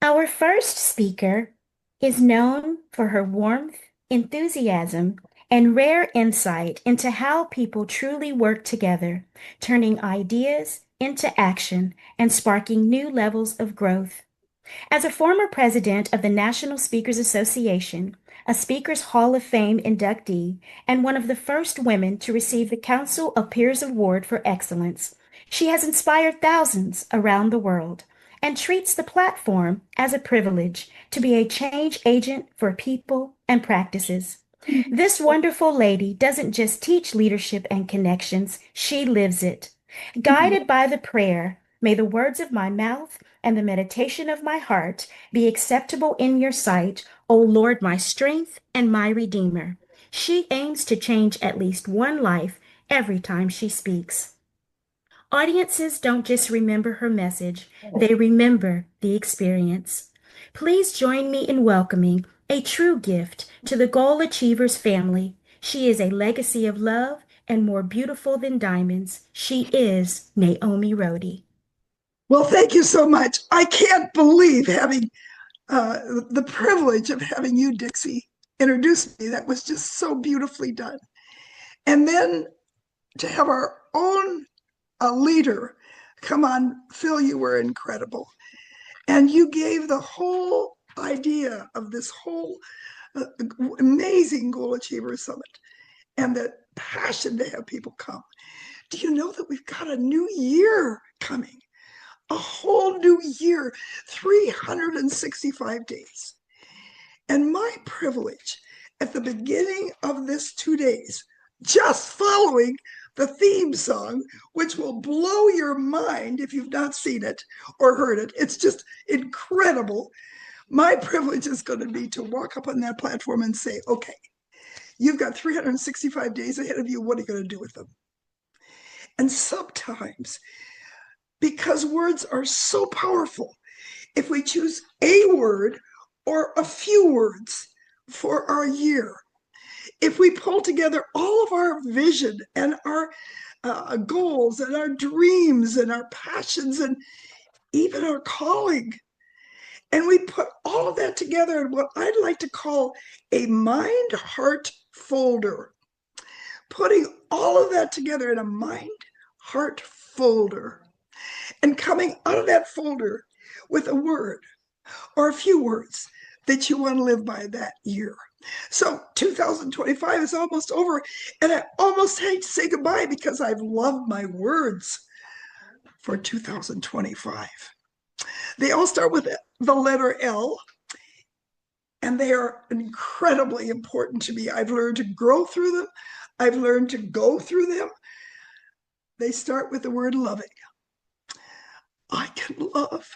Our first speaker is known for her warmth, enthusiasm, and rare insight into how people truly work together, turning ideas into action and sparking new levels of growth. As a former president of the National Speakers Association, a Speakers Hall of Fame inductee, and one of the first women to receive the Council of Peers Award for Excellence, she has inspired thousands around the world and treats the platform as a privilege to be a change agent for people and practices. This wonderful lady doesn't just teach leadership and connections, she lives it. Guided by the prayer, may the words of my mouth and the meditation of my heart be acceptable in your sight, O Lord, my strength and my redeemer. She aims to change at least one life every time she speaks. Audiences don't just remember her message, they remember the experience. Please join me in welcoming a true gift to the Goal Achievers family. She is a legacy of love and more beautiful than diamonds. She is Naomi Rhode. Well, thank you so much. I can't believe having the privilege of having you, Dixie, introduce me. That was just so beautifully done. And then to have our own leader come on, Phil, you were incredible. And you gave the whole idea of this whole uh, amazing Goal Achievers Summit and the passion to have people come. Do you know that we've got a new year coming? A whole new year, 365 days. And my privilege at the beginning of this 2 days, just following the theme song, which will blow your mind if you've not seen it or heard it. It's just incredible. My privilege is going to be to walk up on that platform and say, okay, you've got 365 days ahead of you. What are you going to do with them? And sometimes, because words are so powerful, if we choose a word or a few words for our year, if we pull together all of our vision and our goals and our dreams and our passions and even our calling, and we put all of that together in what I'd like to call a mind heart folder, putting all of that together in a mind heart folder, and coming out of that folder with a word or a few words that you want to live by that year. So 2025 is almost over, and I almost hate to say goodbye because I've loved my words for 2025. They all start with the letter L, and they are incredibly important to me. I've learned to grow through them. I've learned to go through them. They start with the word loving. I can love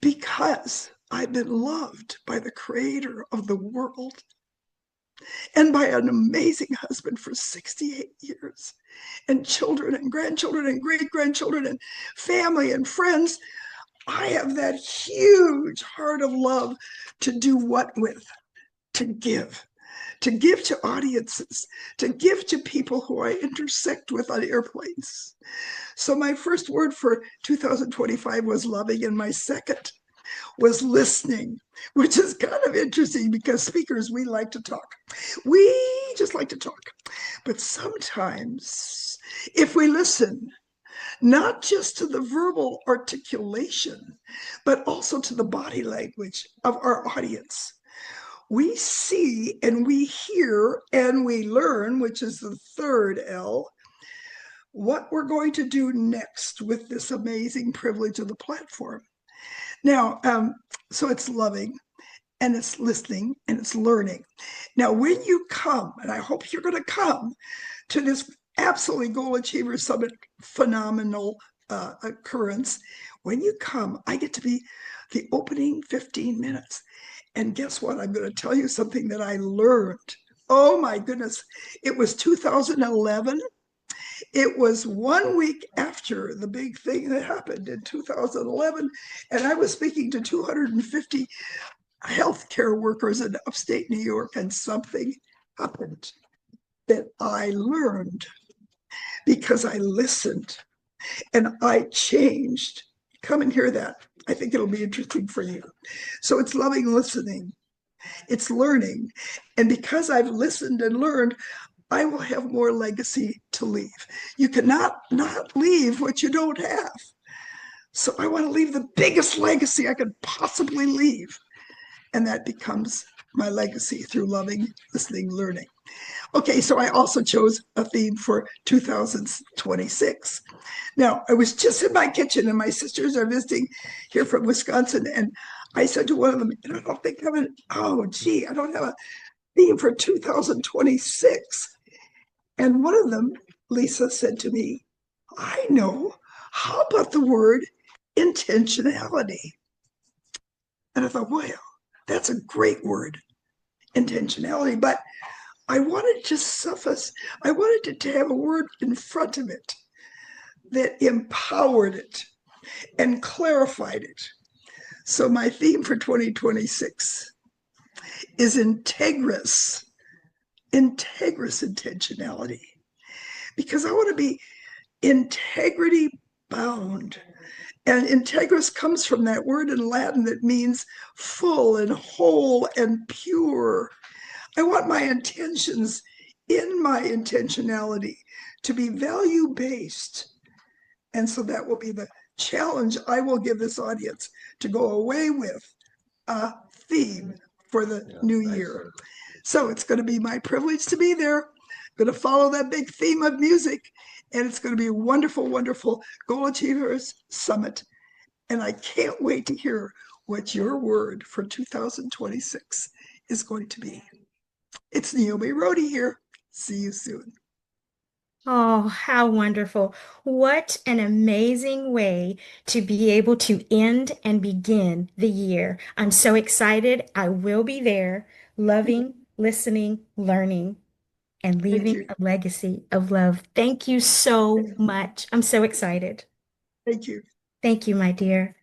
because I've been loved by the creator of the world and by an amazing husband for 68 years, and children and grandchildren and great grandchildren and family and friends. I have that huge heart of love to do what with? To give. To give to audiences, to give to people who I intersect with on airplanes. So my first word for 2025 was loving, and my second was listening, which is kind of interesting because speakers, we like to talk. We just like to talk. But sometimes, if we listen, not just to the verbal articulation, but also to the body language of our audience, we see and we hear and we learn, which is the third L, what we're going to do next with this amazing privilege of the platform. Now, so it's loving and it's listening and it's learning. Now, when you come, and I hope you're going to come to this absolutely Goal Achievers Summit phenomenal occurrence, when you come, I get to be the opening 15 minutes. And guess what? I'm going to tell you something that I learned. Oh my goodness. It was 2011. It was 1 week after the big thing that happened in 2011. And I was speaking to 250 healthcare workers in upstate New York, and something happened that I learned because I listened and I changed. Come and hear that. I think it'll be interesting for you. So it's loving listening, it's learning. And because I've listened and learned, I will have more legacy to leave. You cannot not leave what you don't have. So I want to leave the biggest legacy I could possibly leave. And that becomes my legacy through loving, listening, learning. Okay, so I also chose a theme for 2026. Now, I was just in my kitchen and my sisters are visiting here from Wisconsin. And I said to one of them, I don't think I have I don't have a theme for 2026. And one of them, Lisa, said to me, I know. How about the word intentionality? And I thought, well, that's a great word, intentionality. But I wanted to suffice, I wanted it to have a word in front of it that empowered it and clarified it. So my theme for 2026 is integrous intentionality, because I want to be integrity bound. And integrous comes from that word in Latin that means full and whole and pure. I want my intentions in my intentionality to be value based. And so that will be the challenge I will give this audience, to go away with a theme for the new year. So it's going to be my privilege to be there. I'm going to follow that big theme of music, and it's going to be a wonderful, wonderful Goal Achievers Summit. And I can't wait to hear what your word for 2026 is going to be. It's Naomi Rhode here. See you soon. Oh, how wonderful. What an amazing way to be able to end and begin the year. I'm so excited. I will be there, loving, listening, learning, and Thank leaving you. a legacy of love. Thank you so much. I'm so excited. Thank you. Thank you, my dear.